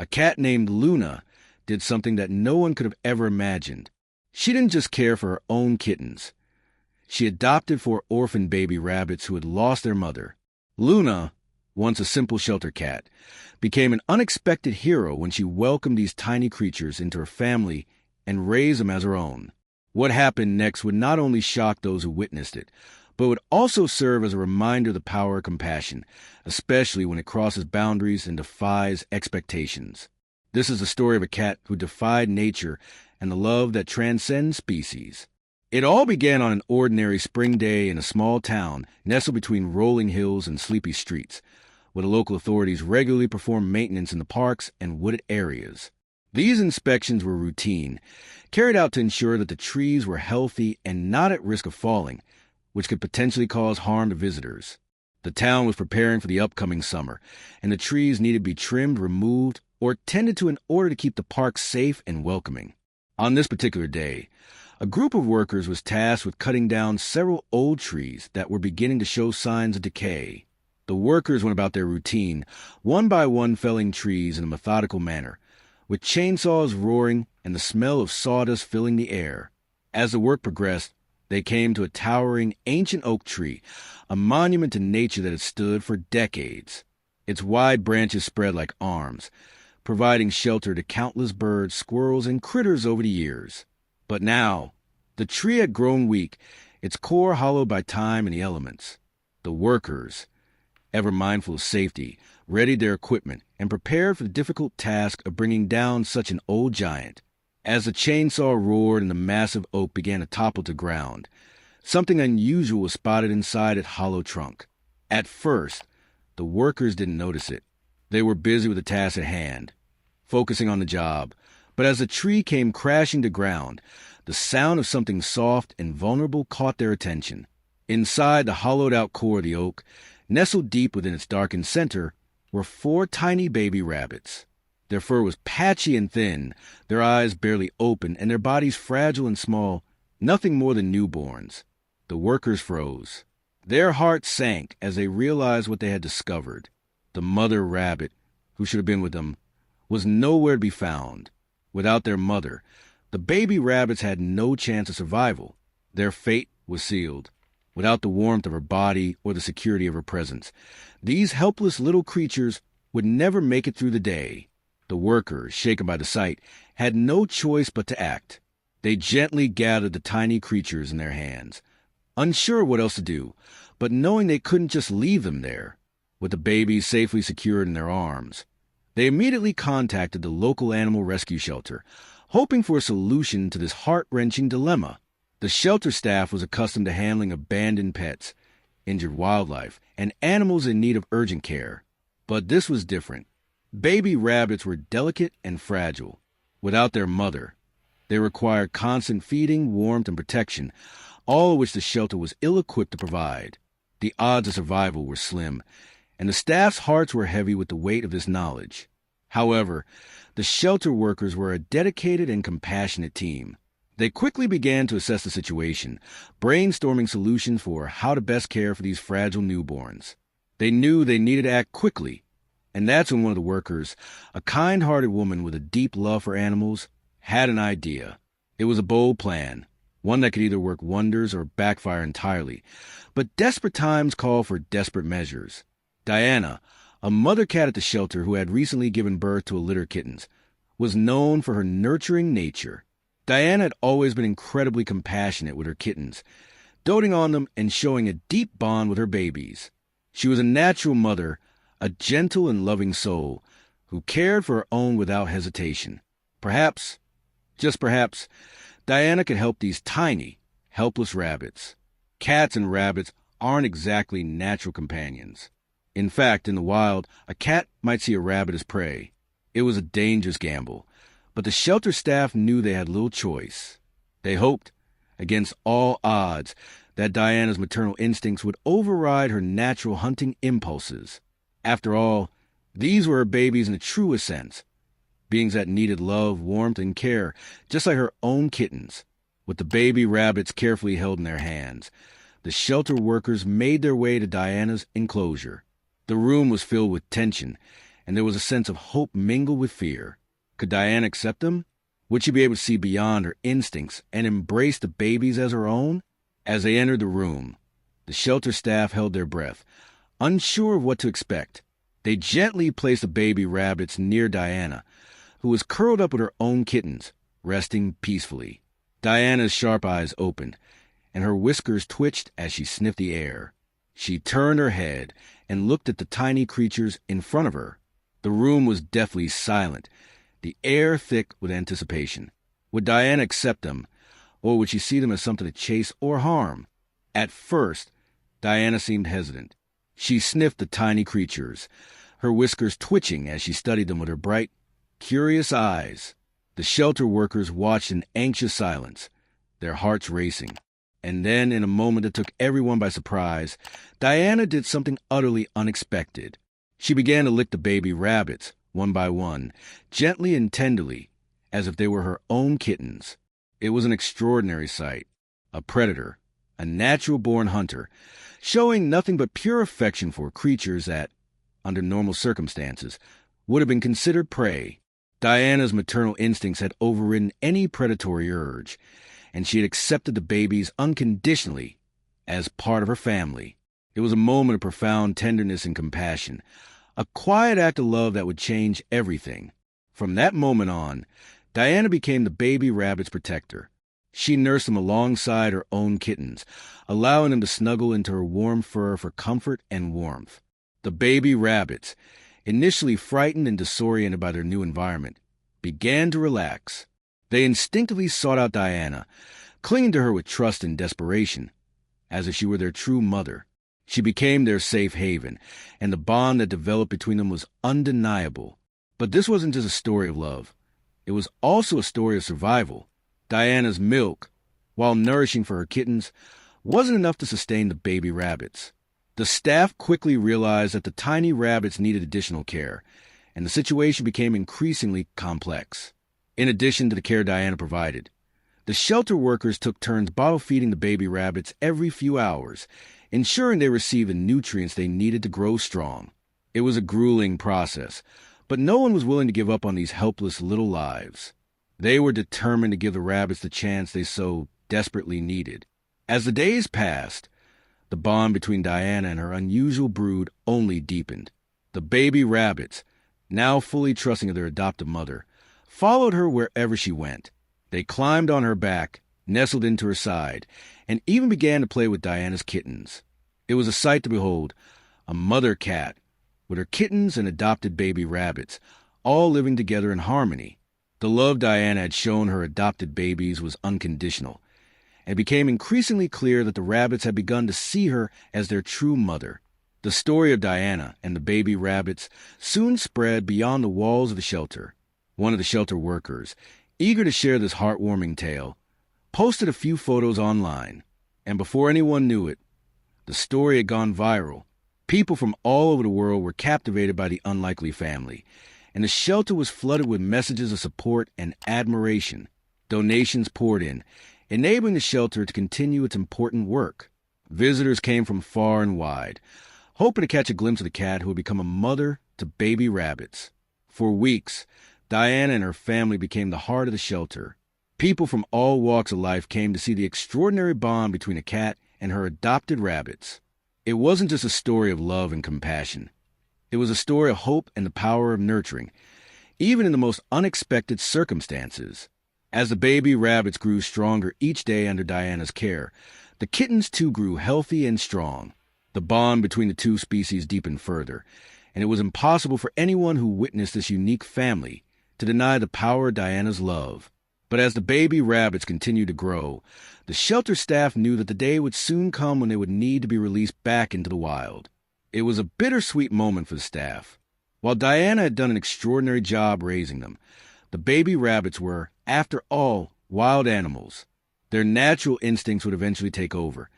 A cat named Luna did something that no one could have ever imagined. She didn't just care for her own kittens. She adopted 4 orphaned baby rabbits who had lost their mother. Luna, once a simple shelter cat, became an unexpected hero when she welcomed these tiny creatures into her family and raised them as her own. What happened next would not only shock those who witnessed it, but would also serve as a reminder of the power of compassion, especially when it crosses boundaries and defies expectations. This is the story of a cat who defied nature and the love that transcends species. It all began on an ordinary spring day in a small town nestled between rolling hills and sleepy streets, where the local authorities regularly performed maintenance in the parks and wooded areas. These inspections were routine, carried out to ensure that the trees were healthy and not at risk of falling, which could potentially cause harm to visitors. The town was preparing for the upcoming summer, and the trees needed to be trimmed, removed, or tended to in order to keep the park safe and welcoming. On this particular day, a group of workers was tasked with cutting down several old trees that were beginning to show signs of decay. The workers went about their routine, one by one felling trees in a methodical manner, with chainsaws roaring and the smell of sawdust filling the air. As the work progressed, they came to a towering ancient oak tree, a monument to nature that had stood for decades. Its wide branches spread like arms, providing shelter to countless birds, squirrels, and critters over the years. But now, the tree had grown weak, its core hollowed by time and the elements. The workers, ever mindful of safety, readied their equipment and prepared for the difficult task of bringing down such an old giant. As the chainsaw roared and the massive oak began to topple to ground, something unusual was spotted inside its hollow trunk. At first, the workers didn't notice it. They were busy with the task at hand, focusing on the job. But as the tree came crashing to ground, the sound of something soft and vulnerable caught their attention. Inside the hollowed-out core of the oak, nestled deep within its darkened center, were 4 tiny baby rabbits. Their fur was patchy and thin, their eyes barely open, and their bodies fragile and small, nothing more than newborns. The workers froze. Their hearts sank as they realized what they had discovered. The mother rabbit, who should have been with them, was nowhere to be found. Without their mother, the baby rabbits had no chance of survival. Their fate was sealed. Without the warmth of her body or the security of her presence, these helpless little creatures would never make it through the day. The workers, shaken by the sight, had no choice but to act. They gently gathered the tiny creatures in their hands, unsure what else to do, but knowing they couldn't just leave them there. With the babies safely secured in their arms, they immediately contacted the local animal rescue shelter, hoping for a solution to this heart-wrenching dilemma. The shelter staff was accustomed to handling abandoned pets, injured wildlife, and animals in need of urgent care. But this was different. Baby rabbits were delicate and fragile. Without their mother, they required constant feeding, warmth, and protection, all of which the shelter was ill-equipped to provide. The odds of survival were slim, and the staff's hearts were heavy with the weight of this knowledge. However, the shelter workers were a dedicated and compassionate team. They quickly began to assess the situation, brainstorming solutions for how to best care for these fragile newborns. They knew they needed to act quickly, and that's when one of the workers, a kind-hearted woman with a deep love for animals, had an idea. It was a bold plan, one that could either work wonders or backfire entirely, but desperate times call for desperate measures. Diana, a mother cat at the shelter who had recently given birth to a litter of kittens, was known for her nurturing nature. Diana had always been incredibly compassionate with her kittens, doting on them and showing a deep bond with her babies. She was a natural mother, a gentle and loving soul, who cared for her own without hesitation. Perhaps, just perhaps, Diana could help these tiny, helpless rabbits. Cats and rabbits aren't exactly natural companions. In fact, in the wild, a cat might see a rabbit as prey. It was a dangerous gamble, but the shelter staff knew they had little choice. They hoped, against all odds, that Diana's maternal instincts would override her natural hunting impulses. After all, these were her babies in the truest sense, beings that needed love, warmth, and care, just like her own kittens. With the baby rabbits carefully held in their hands, the shelter workers made their way to Diana's enclosure. The room was filled with tension, and there was a sense of hope mingled with fear. Could Diana accept them? Would she be able to see beyond her instincts and embrace the babies as her own? As they entered the room, the shelter staff held their breath, unsure of what to expect. They gently placed the baby rabbits near Diana, who was curled up with her own kittens, resting peacefully. Diana's sharp eyes opened, and her whiskers twitched as she sniffed the air. She turned her head and looked at the tiny creatures in front of her. The room was deathly silent, the air thick with anticipation. Would Diana accept them, or would she see them as something to chase or harm? At first, Diana seemed hesitant. She sniffed the tiny creatures, her whiskers twitching as she studied them with her bright, curious eyes. The shelter workers watched in anxious silence, their hearts racing. And then, in a moment that took everyone by surprise, Diana did something utterly unexpected. She began to lick the baby rabbits, one by one, gently and tenderly, as if they were her own kittens. It was an extraordinary sight. A predator, a natural-born hunter, showing nothing but pure affection for creatures that, under normal circumstances, would have been considered prey. Diana's maternal instincts had overridden any predatory urge, and she had accepted the babies unconditionally as part of her family. It was a moment of profound tenderness and compassion, a quiet act of love that would change everything. From that moment on, Diana became the baby rabbit's protector. She nursed them alongside her own kittens, allowing them to snuggle into her warm fur for comfort and warmth. The baby rabbits, initially frightened and disoriented by their new environment, began to relax. They instinctively sought out Diana, clinging to her with trust and desperation, as if she were their true mother. She became their safe haven, and the bond that developed between them was undeniable. But this wasn't just a story of love. It was also a story of survival. Diana's milk, while nourishing for her kittens, wasn't enough to sustain the baby rabbits. The staff quickly realized that the tiny rabbits needed additional care, and the situation became increasingly complex. In addition to the care Diana provided, the shelter workers took turns bottle-feeding the baby rabbits every few hours, ensuring they received the nutrients they needed to grow strong. It was a grueling process, but no one was willing to give up on these helpless little lives. They were determined to give the rabbits the chance they so desperately needed. As the days passed, the bond between Diana and her unusual brood only deepened. The baby rabbits, now fully trusting of their adoptive mother, followed her wherever she went. They climbed on her back, nestled into her side, and even began to play with Diana's kittens. It was a sight to behold, a mother cat with her kittens and adopted baby rabbits, all living together in harmony. The love Diana had shown her adopted babies was unconditional. It became increasingly clear that the rabbits had begun to see her as their true mother. The story of Diana and the baby rabbits soon spread beyond the walls of the shelter. One of the shelter workers, eager to share this heartwarming tale, posted a few photos online, and before anyone knew it, the story had gone viral. People from all over the world were captivated by the unlikely family, and the shelter was flooded with messages of support and admiration. Donations poured in, enabling the shelter to continue its important work. Visitors came from far and wide, hoping to catch a glimpse of the cat who had become a mother to baby rabbits. For weeks, Diana and her family became the heart of the shelter. People from all walks of life came to see the extraordinary bond between a cat and her adopted rabbits. It wasn't just a story of love and compassion. It was a story of hope and the power of nurturing, even in the most unexpected circumstances. As the baby rabbits grew stronger each day under Diana's care, the kittens too grew healthy and strong. The bond between the two species deepened further, and it was impossible for anyone who witnessed this unique family to deny the power of Diana's love. But as the baby rabbits continued to grow, the shelter staff knew that the day would soon come when they would need to be released back into the wild. It was a bittersweet moment for the staff. While Diana had done an extraordinary job raising them, the baby rabbits were, after all, wild animals. Their natural instincts would eventually take over,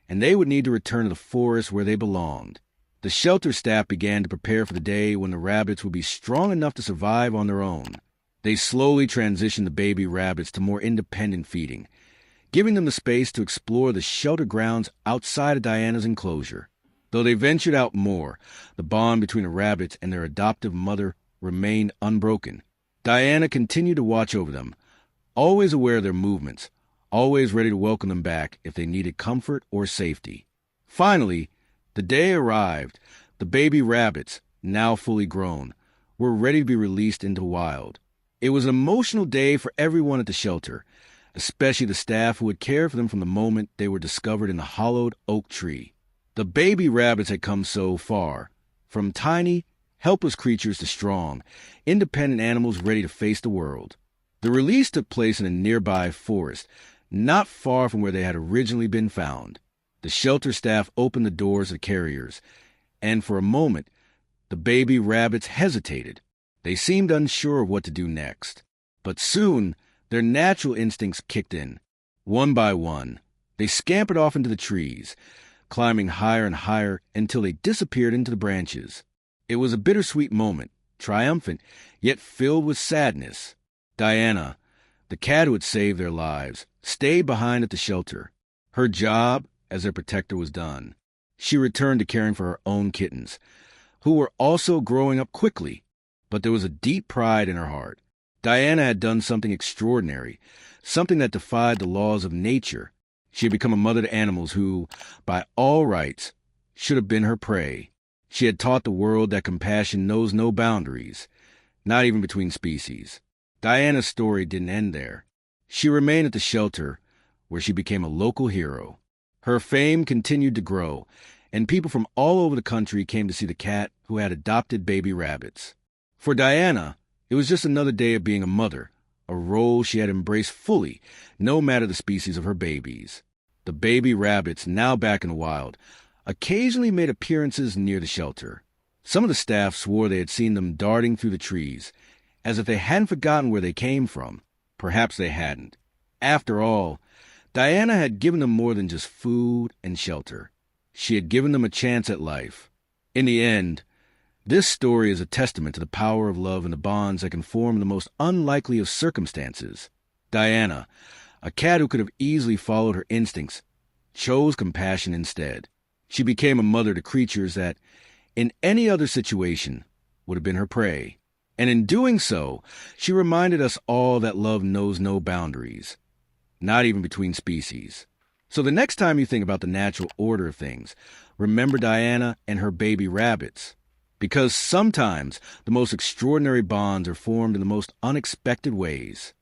and they would need to return to the forest where they belonged. The shelter staff began to prepare for the day when the rabbits would be strong enough to survive on their own. They slowly transitioned the baby rabbits to more independent feeding, giving them the space to explore the shelter grounds outside of Diana's enclosure. Though they ventured out more, the bond between the rabbits and their adoptive mother remained unbroken. Diana continued to watch over them, always aware of their movements, always ready to welcome them back if they needed comfort or safety. Finally, the day arrived. The baby rabbits, now fully grown, were ready to be released into the wild. It was an emotional day for everyone at the shelter, especially the staff who had cared for them from the moment they were discovered in the hollowed oak tree. The baby rabbits had come so far, from tiny, helpless creatures to strong, independent animals ready to face the world. The release took place in a nearby forest, not far from where they had originally been found. The shelter staff opened the doors of the carriers, and for a moment, the baby rabbits hesitated. They seemed unsure of what to do next. But soon, their natural instincts kicked in. One by one, they scampered off into the trees, climbing higher and higher until they disappeared into the branches. It was a bittersweet moment, triumphant, yet filled with sadness. Diana, the cat who had saved their lives, stayed behind at the shelter. Her job as their protector was done. She returned to caring for her own kittens, who were also growing up quickly, but there was a deep pride in her heart. Diana had done something extraordinary, something that defied the laws of nature. She had become a mother to animals who, by all rights, should have been her prey. She had taught the world that compassion knows no boundaries, not even between species. Diana's story didn't end there. She remained at the shelter, where she became a local hero. Her fame continued to grow, and people from all over the country came to see the cat who had adopted baby rabbits. For Diana, it was just another day of being a mother, a role she had embraced fully, no matter the species of her babies. The baby rabbits, now back in the wild, occasionally made appearances near the shelter. Some of the staff swore they had seen them darting through the trees, as if they hadn't forgotten where they came from. Perhaps they hadn't. After all, Diana had given them more than just food and shelter. She had given them a chance at life. In the end, this story is a testament to the power of love and the bonds that can form in the most unlikely of circumstances. Diana, a cat who could have easily followed her instincts, chose compassion instead. She became a mother to creatures that, in any other situation, would have been her prey. And in doing so, she reminded us all that love knows no boundaries, not even between species. So the next time you think about the natural order of things, remember Diana and her baby rabbits. Because sometimes the most extraordinary bonds are formed in the most unexpected ways.